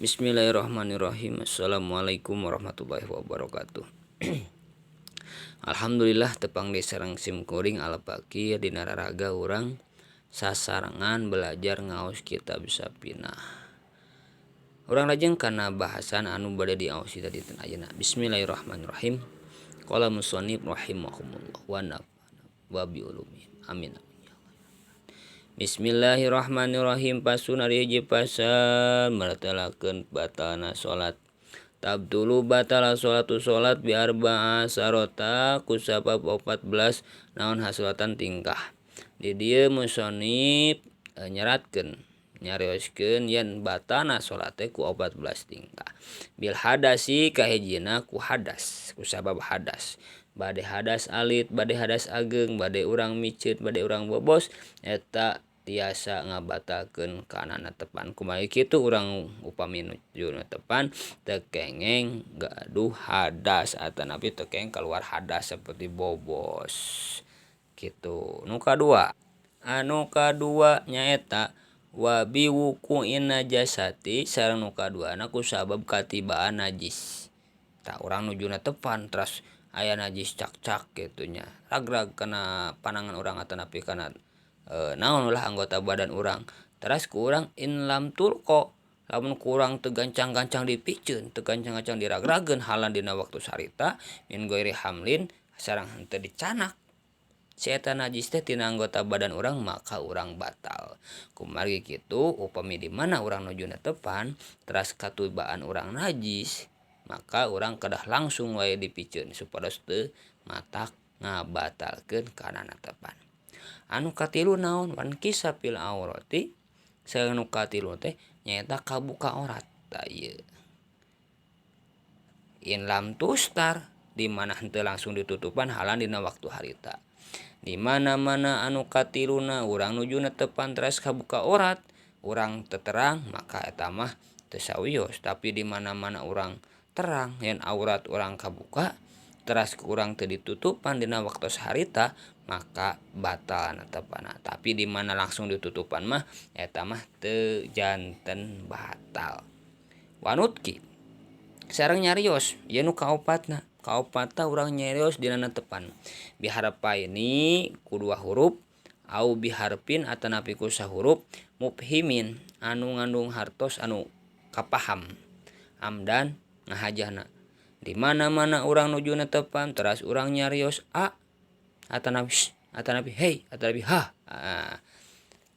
Bismillahirrahmanirrahim. Assalamualaikum warahmatullahi wabarakatuh. Alhamdulillah tepang disarang sim kuring alapaki dina raraga urang sasarangan belajar ngaos kitab sapinah. Urang lajeng kana bahasan anu bade diaos tadi dinten ayeuna. Bismillahirrahmanirrahim. Qala musannif rahimahumullah wa nafa'ana wa bi ulumin. Amin. Bismillahirrahmanirrahim. Pasun ari hiji pasal meratelakeun batalna salat. Tabdulu batala salatu salat bi arba'a sarota ku sabab 14 naon haslatan tingkah. Di dieu musannif nyeratkeun nyarioskeun yen batalna salat teh ku 14 tingkah. Bil hadasi kahijina ku hadas, ku sabab hadas. Bade hadas alit, bade hadas ageng, bade urang miceut, bade urang bobos eta tiasa ngabatalkeun kana natepan. Kumaha kitu urang upami nuju natepan teu kengeng gaduh hadas atanapi teu kengeng keluar hadas seperti bobos kitu. Nu kadua nyaeta wa biwuqu'in najasati sareng nu kaduana ku sabab katibaan najis. Tah urang nuju natepan teras aya najis cak-cak gitunya ragrag kana panangan urang atanapi kana naon ulah anggota badan urang. Teras ku urang in lam tulko lamun ku urang teu gancang-gancang dipiceun, teu gancang-gancang diragrageun halan dina waktu sarita min goiri hamlin sareng henteu dicanak si eta najis teh tina anggota badan urang maka urang batal. Kumargi kitu upami di mana urang nuju natepan teras katibaan urang najis maka urang kedah langsung wae dipiceun supados teu matak ngabatalkeun kana natepan. Anu katilu naon wan kisapil aurati sareng nu katilu teh nyaeta kabuka aurat. Tah ieu in lam tustar di mana henteu langsung ditutupan halan dina waktu harita. Di mana-mana anu katiluna urang nuju natepan teras kabuka aurat urang teu terang maka eta mah teu sawios. Tapi di mana-mana urang terang yen aurat urang kabuka teras ku urang teu ditutupan dina waktu saharita maka batal natepana. Tapi di mana langsung ditutupan mah eta mah teu janten batal. Wanutki sareng nyarios ieu nu kaopatna. Kaopatna urang nyarios dina natepan. Biharpaini ku 2 huruf au biharpin atanapi ku sahuruf mufhimin anu ngandung hartos anu kapaham. Amdan ngahajana. Di mana-mana urang nuju natepan teras urang nyarios a atanapi hei atanapi ha.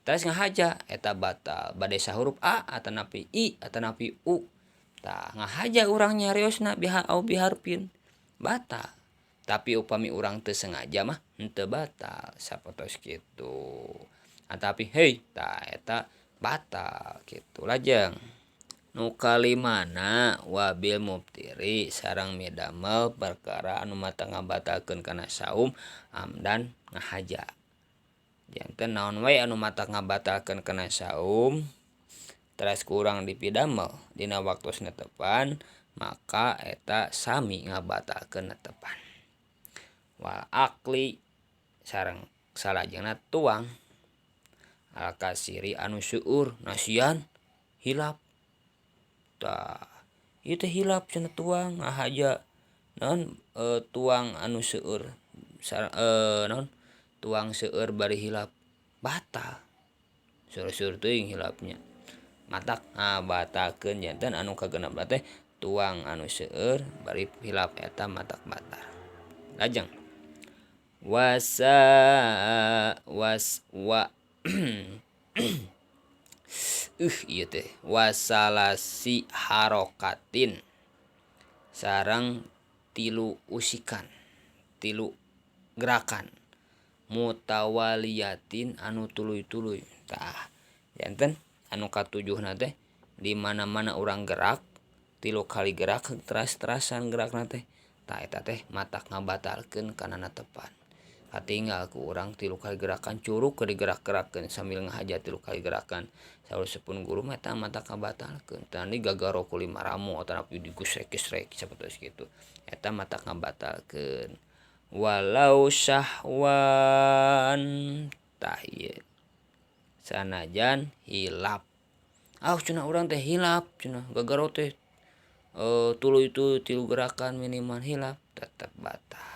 Teras ngahaja eta batal. Bade sahuruf a atanapi i atanapi u. Tah ngahaja urang nyariosna biha au biharpin batal. Tapi upami urang teu sengaja mah henteu batal sapertos kitu. Atapi hei tah eta batal kitu lajeng. Nu kalimana wabil mubtiri sareng midamel perkara anu mata ngabatalkeun kana saum amdan ngahaja. Janten naon wae anu mata ngabatalkeun kana saum teras ku urang dipidamel dina waktos natepan maka eta sami ngabatalkeun natepan. Wal akli sareng salajengna tuang al kasiri anu seueur nasian hilap. Tah ieu teh hilap cenah tuang ngahaja naon tuang anu seueur naon tuang seueur bari hilap batal. Seueur-seueur teuing hilapnya matak ngabatalkeun janten anu kagenepna teh tuang anu seueur bari hilap eta matak batal. Lajeng ieu teh wasalasi harokatin sareng 3 usikan 3 gerakan mutawaliyatin anu tuluy-tuluy. Tah janten anu katujuhna teh di mana-mana urang gerak 3 kali gerak teras-terasan gerakna teh tah eta teh matak ngabatalkeun kana natepan. Katinggal ku urang 3 kali gerakan curug ke digerak-gerakkeun sambil ngahaja 3 kali gerakan saur sepun guru mah eta matak ngabatalkeun. Tah ni gagaro ku 5 ramo atanapi digusrek-gesrek sapertos kitu eta matak ngabatalkeun. Walau syahwan tah ieu sanajan hilap cenah urang teh hilap cenah gagaro teh tuluy itu tilu gerakan minimal hilap tetep batal.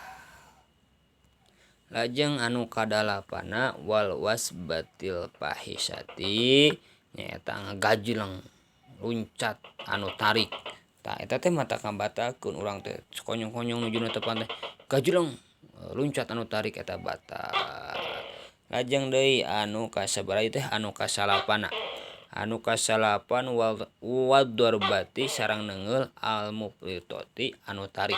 Lajeng anu kadalapana wal wasbatil fahisati nyaeta ngagajleng luncat anu tarik. Tah eta teh mata kabatalkeun urang teh konyong-konyong nuju na tepang teh gajleng luncat anu tarik eta batal. Lajeng deui anu kasabaraha teh anu kasalapana. Anu kasalapan wadarbati sareng neungeul al mufritoti anu tarik.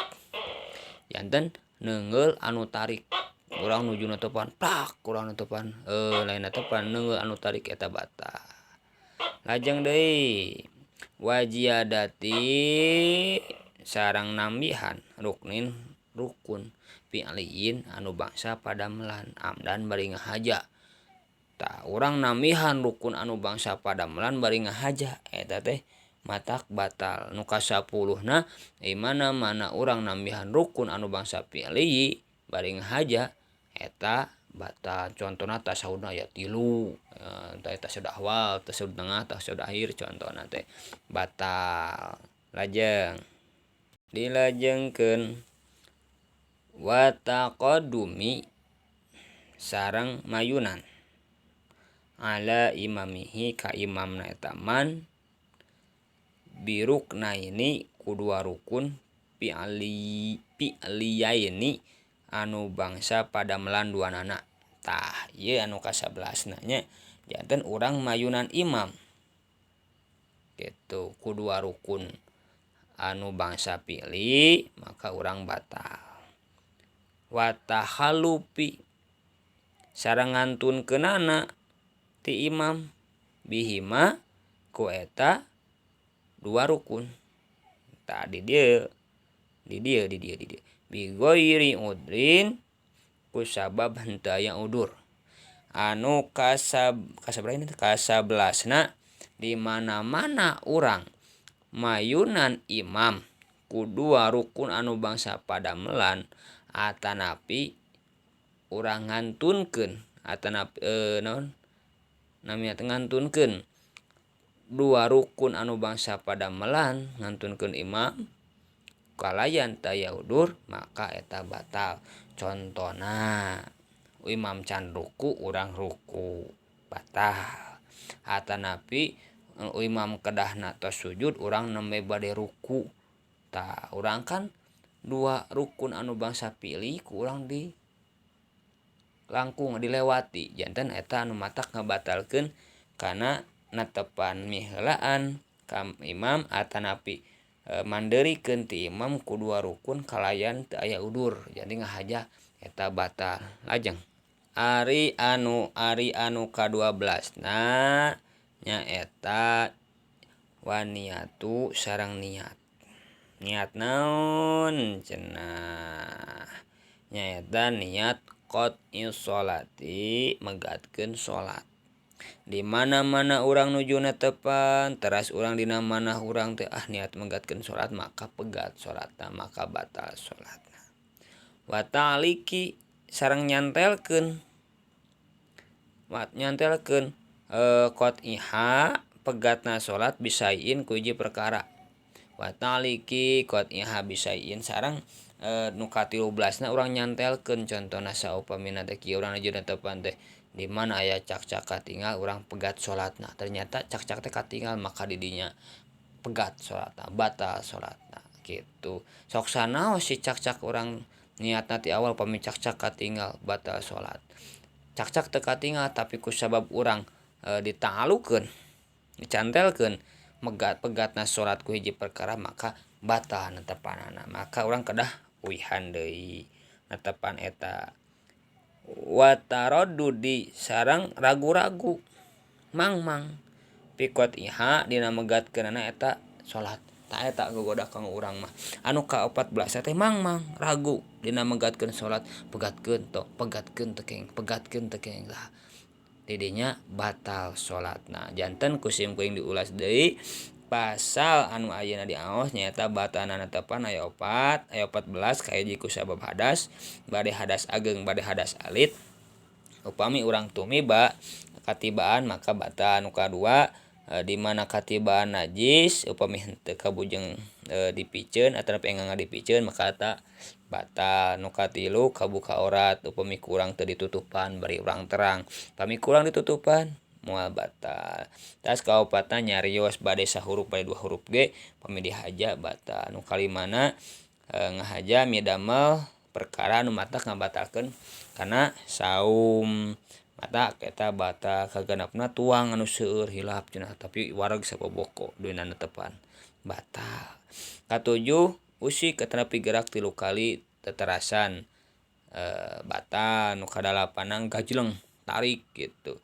Janten neungeul anu tarik urang nuju na teupan plak urang neutepan lain tepan neungeul anu tarik eta batal. Lajeng deui wajiyadati sareng nambihan rukun fi'liyin anu bangsa padamelan amdan bari ngahaja. Tah urang nambihan rukun anu bangsa padamelan bari ngahaja eta teh matak batal. Nu kasapuluhna mana urang nambihan rukun anu bangsa fi'li bari ngahaja eta batal. Contona tasawufna aya 3 tah tasawuf awal tasawuf tengah tasawuf akhir contona teh batal. Lajeng dilajengkeun wa taqaddumi sareng mayunan ala imamihi ka imamna eta man biruknaini kudua rukun fi'liyaini anu bangsa padamelan duanana. Tah ieu anu ka-11 nya janten urang mayunan imam kitu kudua rukun anu bangsa fi'li maka urang batal. Wa tahallufi sareng ngantunkeunana ti imam bihima ku eta 2 rukun. Tah di dieu bi ghairi udrin ku sabab henteu aya udur. Anu kasabaraha ini ka-11na di mana-mana urang mayunan imam kudua rukun anu bangsa padamelan atanapi urang ngantunkeun atanapi ngantunkeun 2 rukun anu bangsa padamelan ngantunkeun imam kalayan teu aya udur maka eta batal. Contona imam can ruku urang ruku batal. Atanapi imam kedahna tos sujud urang nembe bade ruku. Tah urang kan 2 rukun anu bangsa fi'li ku urang di langkung dilewati janten eta anu matak ngabatalkeun kana natepan miheulaan ka imam atanapi mandeurikeun ti imam ku 2 rukun kalayan teu aya udur jadi ngahaja eta batal. Lajeng ari anu ka-12 nyaeta waniatu sareng niat. Niat naon cenah nyaeta niat qot'is sholati megatkeun salat. Di mana-mana urang nujuna teupan teras urang dina manah urang teh niat megatkeun salat maka pegat salatna maka batal salatna. Wa ta'liqi sareng nyantelkeun qot'iha pegatna salat bisain ku hiji perkara. Wa ta'liqi qot'iha bisain sareng nu ka-13na urang nyantelkeun contona saupamina teh kieu urang nujuna teupan teh di mana aya cak-cak katinggal urang pegat salatna ternyata cak-cak teh katinggal maka di dinya pegat salatna batal salatna kitu. Sok sanaos si cak-cak urang niatna ti awal upami cak-cak katinggal batal salat. Cak-cak teu katinggal tapi ku sabab urang ditangalukeun dicantelkeun pegatna salat ku hiji perkara maka batal netepanana maka urang kedah uihan deui netepan eta. Wa taraddudi sareng ragu-ragu mangmang fi qot'iha dina megatkeunana eta salat. Tah eta gogoda kanggo urang mah. Anu ka-14 teh mangmang ragu dina megatkeun salat pegatkeun teu kenging lah di dinya batal salatna. Janten kusim kuing diulas deui pasal anu ayeuna diaos nyaeta batalna netepan aya 4 aya 14 kahiji ku sabab hadas bade hadas ageng bade hadas alit upami urang tumiba katibaan maka batal. Anu kadua di mana katibaan najis upami henteu kabujeng dipikeun atawa pengang dipikeun maka eta batal. Nu katilu kabuka aurat upami kurang teu ditutupan bari urang terang pami kurang ditutupan moal batal. Tas kaopatna nyarios bade sahurup bade 2 huruf ge pami dihaja batal. Nu kalimana ngahaja midamel perkara nu matak ngabatalkeun kana saum mata eta batal kagenepna tuang anu seueur hilap cenah tapi wareg saboboko dina netepan batal. Katujuh usik atanapi gerak 3 kali teterasan batal. Nu kadalapanan gajleng tarik gitu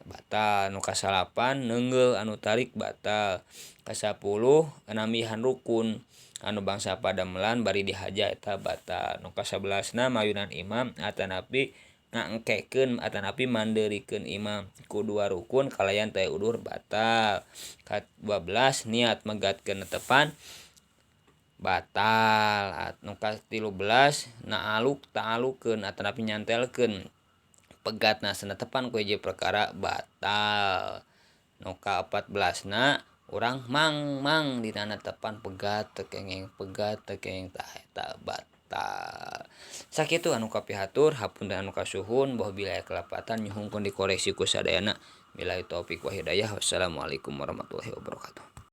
batal. Nu kasalapan neungeul anu tarik batal. Kasapuluh namihan rukun anu bangsa padamelan bari dihaja eta batal. Nu kasabelasna mayunan imam atanapi ngangkekeun atanapi mandeurikeun imam ku 2 rukun kalayan teu udur batal. Ka-12 niat megatkeun netepan batal. Nu ka-13 naaluk taalukeun atanapi nyantelkeun pegatna sanetepan ku hiji perkara batal. Nu ka-14 na urang mang dina netepan pegat teu kenging tah eta batal. Sakitu anu kapihatur hapunten anu kasuhun boh bilaya kelapatan nyuhungkeun dikoreksi ku sadayana. Billahi taufik wa hidayah. Wassalamualaikum warahmatullahi wabarakatuh.